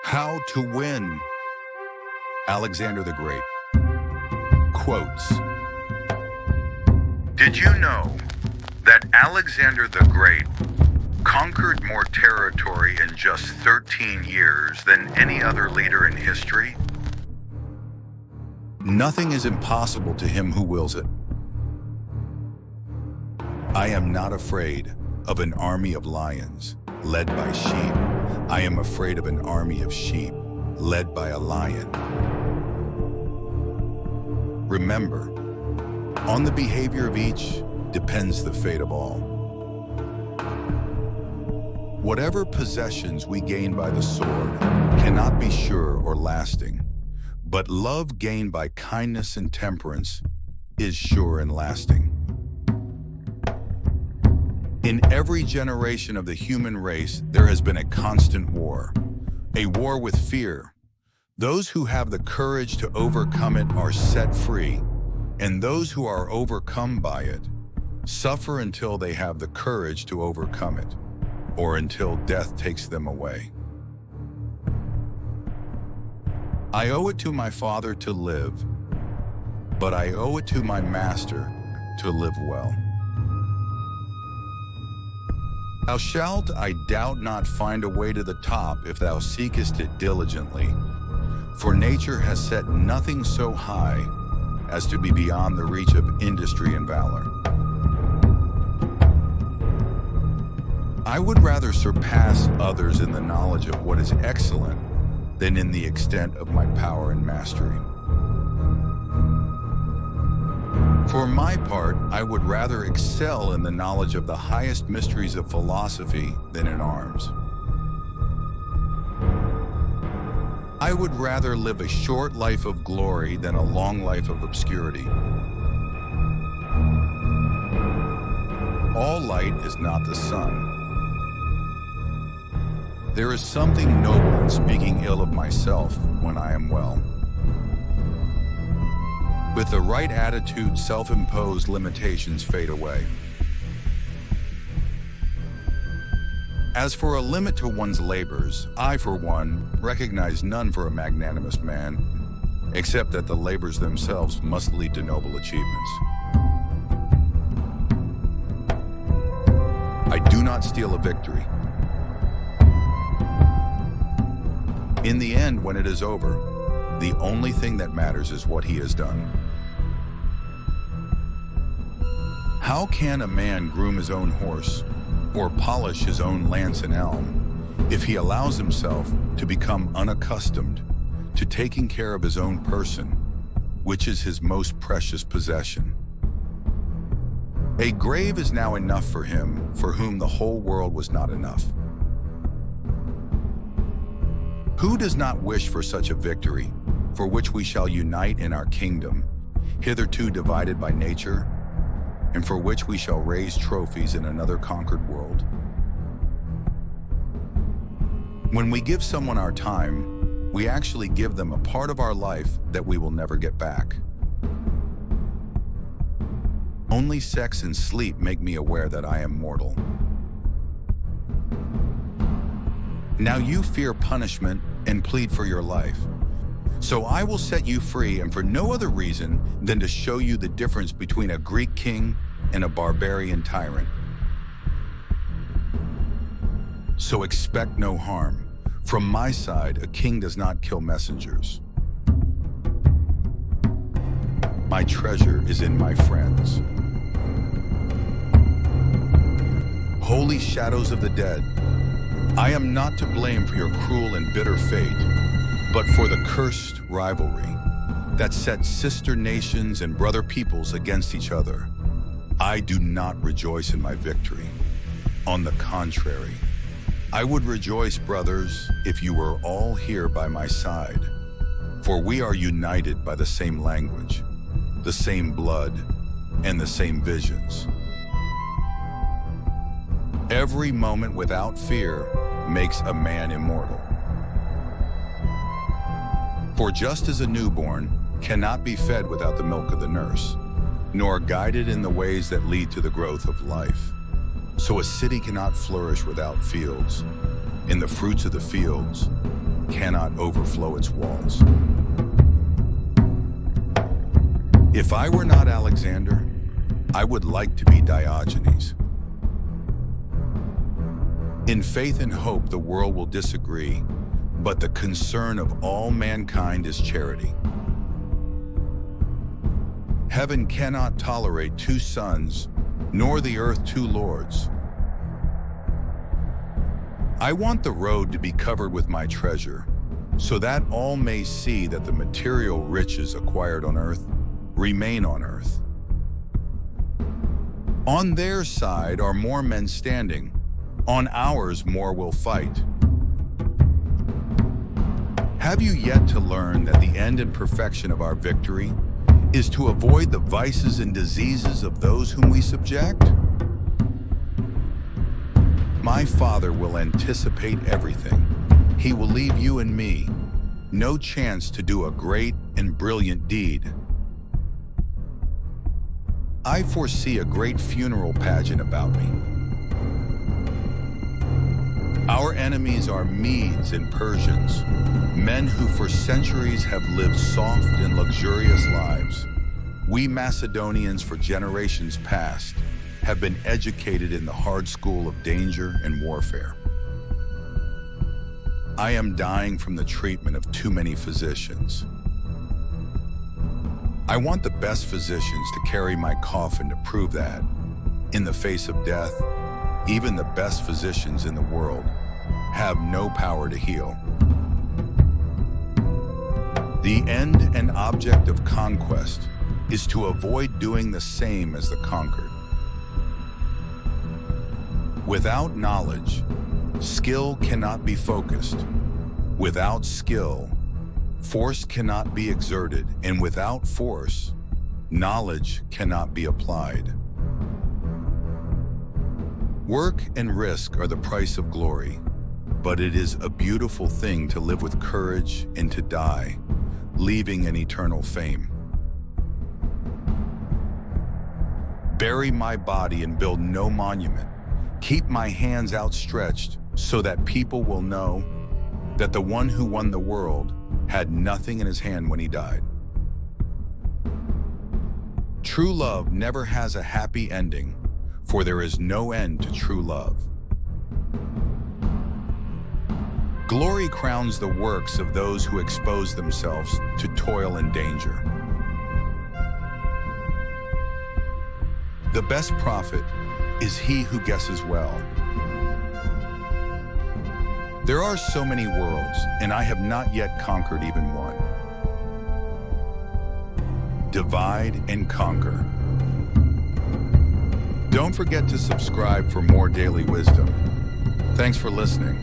How to win. Alexander the Great. Quotes. Did you know that Alexander the Great conquered more territory in just 13 years than any other leader in history? Nothing is impossible to him who wills it. I am not afraid of an army of lions led by sheep. I am afraid of an army of sheep led by a lion. Remember, on the behavior of each depends the fate of all. Whatever possessions we gain by the sword cannot be sure or lasting, but love gained by kindness and temperance is sure and lasting. In every generation of the human race, there has been a constant war, a war with fear. Those who have the courage to overcome it are set free, and those who are overcome by it suffer until they have the courage to overcome it, or until death takes them away. I owe it to my Father to live, but I owe it to my Master to live well. Thou shalt, I doubt not, find a way to the top if thou seekest it diligently, for nature has set nothing so high as to be beyond the reach of industry and valor. I would rather surpass others in the knowledge of what is excellent than in the extent of my power and mastery. For my part, I would rather excel in the knowledge of the highest mysteries of philosophy than in arms. I would rather live a short life of glory than a long life of obscurity. All light is not the sun. There is something noble in speaking ill of myself when I am well. With the right attitude, self-imposed limitations fade away. As for a limit to one's labors, I, for one, recognize none for a magnanimous man, except that the labors themselves must lead to noble achievements. I do not steal a victory. In the end, when it is over, the only thing that matters is what he has done. How can a man groom his own horse or polish his own lance and elm if he allows himself to become unaccustomed to taking care of his own person, which is his most precious possession? A grave is now enough for him for whom the whole world was not enough. Who does not wish for such a victory, for which we shall unite in our kingdom, hitherto divided by nature, and for which we shall raise trophies in another conquered world? When we give someone our time, we actually give them a part of our life that we will never get back. Only sex and sleep make me aware that I am mortal. Now you fear punishment and plead for your life. So I will set you free, and for no other reason than to show you the difference between a Greek king and a barbarian tyrant. So expect no harm. From my side, a king does not kill messengers. My treasure is in my friends. Holy shadows of the dead, I am not to blame for your cruel and bitter fate, but for the cursed rivalry that sets sister nations and brother peoples against each other. I do not rejoice in my victory. On the contrary, I would rejoice, brothers, if you were all here by my side, for we are united by the same language, the same blood, and the same visions. Every moment without fear makes a man immortal. For just as a newborn cannot be fed without the milk of the nurse, nor guided in the ways that lead to the growth of life, so a city cannot flourish without fields, and the fruits of the fields cannot overflow its walls. If I were not Alexander, I would like to be Diogenes. In faith and hope, the world will disagree, but the concern of all mankind is charity. Heaven cannot tolerate two sons, nor the earth two lords. I want the road to be covered with my treasure, so that all may see that the material riches acquired on earth remain on earth. On their side are more men standing, on ours more will fight. Have you yet to learn that the end and perfection of our victory is to avoid the vices and diseases of those whom we subject? My Father will anticipate everything. He will leave you and me no chance to do a great and brilliant deed. I foresee a great funeral pageant about me. Our enemies are Medes and Persians, men who for centuries have lived soft and luxurious lives. We Macedonians for generations past have been educated in the hard school of danger and warfare. I am dying from the treatment of too many physicians. I want the best physicians to carry my coffin to prove that, in the face of death, even the best physicians in the world have no power to heal. The end and object of conquest is to avoid doing the same as the conquered. Without knowledge, skill cannot be focused. Without skill, force cannot be exerted, and without force, knowledge cannot be applied. Work and risk are the price of glory, but it is a beautiful thing to live with courage and to die, leaving an eternal fame. Bury my body and build no monument. Keep my hands outstretched so that people will know that the one who won the world had nothing in his hand when he died. True love never has a happy ending, for there is no end to true love. Glory crowns the works of those who expose themselves to toil and danger. The best prophet is he who guesses well. There are so many worlds, and I have not yet conquered even one. Divide and conquer. Don't forget to subscribe for more daily wisdom. Thanks for listening.